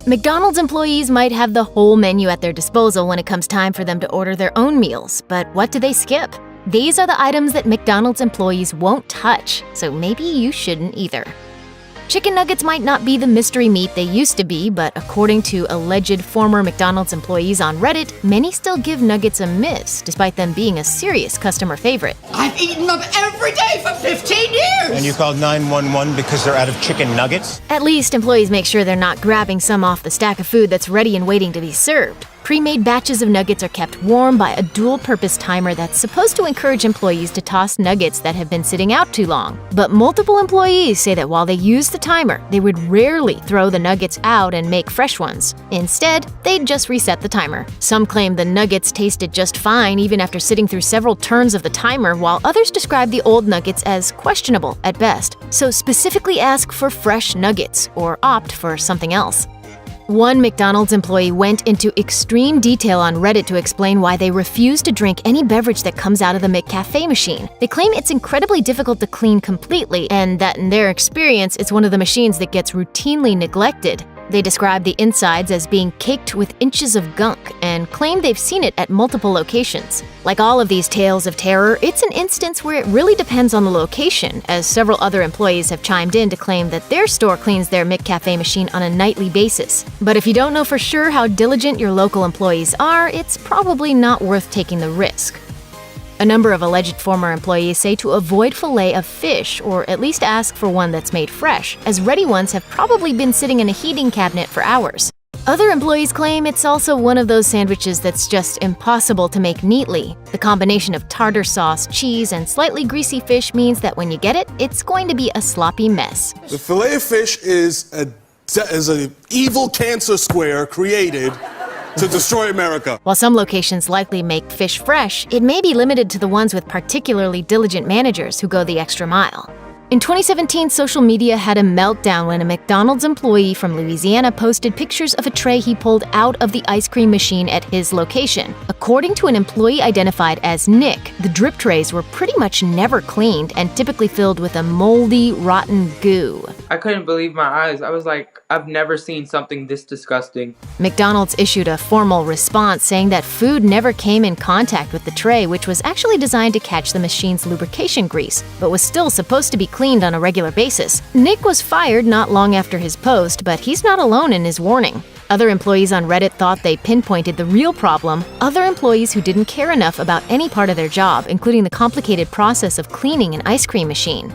McDonald's employees might have the whole menu at their disposal when it comes time for them to order their own meals, but what do they skip? These are the items that McDonald's employees won't touch, so maybe you shouldn't either. Chicken nuggets might not be the mystery meat they used to be, but according to alleged former McDonald's employees on Reddit, many still give nuggets a miss, despite them being a serious customer favorite. I've eaten them every day for 15 years! And you called 911 because they're out of chicken nuggets? At least employees make sure they're not grabbing some off the stack of food that's ready and waiting to be served. Pre-made batches of nuggets are kept warm by a dual-purpose timer that's supposed to encourage employees to toss nuggets that have been sitting out too long. But multiple employees say that while they use the timer, they would rarely throw the nuggets out and make fresh ones. Instead, they'd just reset the timer. Some claim the nuggets tasted just fine even after sitting through several turns of the timer, while others describe the old nuggets as questionable at best. So specifically ask for fresh nuggets or opt for something else. One McDonald's employee went into extreme detail on Reddit to explain why they refuse to drink any beverage that comes out of the McCafe machine. They claim it's incredibly difficult to clean completely, and that in their experience, it's one of the machines that gets routinely neglected. They describe the insides as being caked with inches of gunk and claim they've seen it at multiple locations. Like all of these tales of terror, it's an instance where it really depends on the location, as several other employees have chimed in to claim that their store cleans their McCafe machine on a nightly basis. But if you don't know for sure how diligent your local employees are, it's probably not worth taking the risk. A number of alleged former employees say to avoid fillet of fish, or at least ask for one that's made fresh, as ready ones have probably been sitting in a heating cabinet for hours. Other employees claim it's also one of those sandwiches that's just impossible to make neatly. The combination of tartar sauce, cheese, and slightly greasy fish means that when you get it, it's going to be a sloppy mess. The fillet of fish is an evil cancer square created to destroy America. While some locations likely make fish fresh, it may be limited to the ones with particularly diligent managers who go the extra mile. In 2017, social media had a meltdown when a McDonald's employee from Louisiana posted pictures of a tray he pulled out of the ice cream machine at his location. According to an employee identified as Nick, the drip trays were pretty much never cleaned and typically filled with a moldy, rotten goo. I couldn't believe my eyes. I was like, I've never seen something this disgusting. McDonald's issued a formal response saying that food never came in contact with the tray, which was actually designed to catch the machine's lubrication grease, but was still supposed to be cleaned on a regular basis. Nick was fired not long after his post, but he's not alone in his warning. Other employees on Reddit thought they pinpointed the real problem: other employees who didn't care enough about any part of their job, including the complicated process of cleaning an ice cream machine.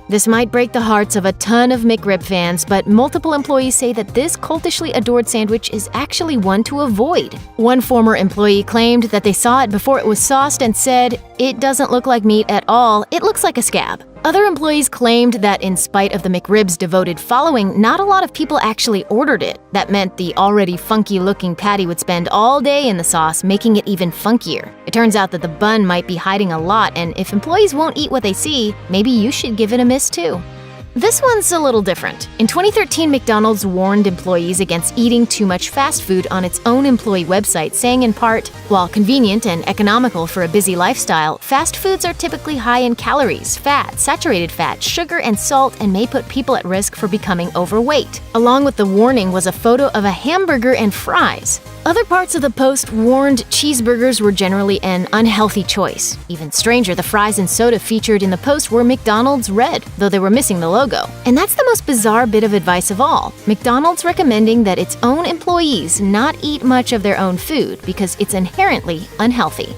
This might break the hearts of a ton of McRib fans, but multiple employees say that this cultishly adored sandwich is actually one to avoid. One former employee claimed that they saw it before it was sauced and said, "It doesn't look like meat at all, it looks like a scab." Other employees claimed that in spite of the McRib's devoted following, not a lot of people actually ordered it. That meant the already funky-looking patty would spend all day in the sauce, making it even funkier. It turns out that the bun might be hiding a lot, and if employees won't eat what they see, maybe you should give it a miss too. This one's a little different. In 2013, McDonald's warned employees against eating too much fast food on its own employee website, saying in part, "While convenient and economical for a busy lifestyle, fast foods are typically high in calories, fat, saturated fat, sugar, and salt, and may put people at risk for becoming overweight." Along with the warning was a photo of a hamburger and fries. Other parts of the post warned cheeseburgers were generally an unhealthy choice. Even stranger, the fries and soda featured in the post were McDonald's red, though they were missing the logo. And that's the most bizarre bit of advice of all: McDonald's recommending that its own employees not eat much of their own food because it's inherently unhealthy.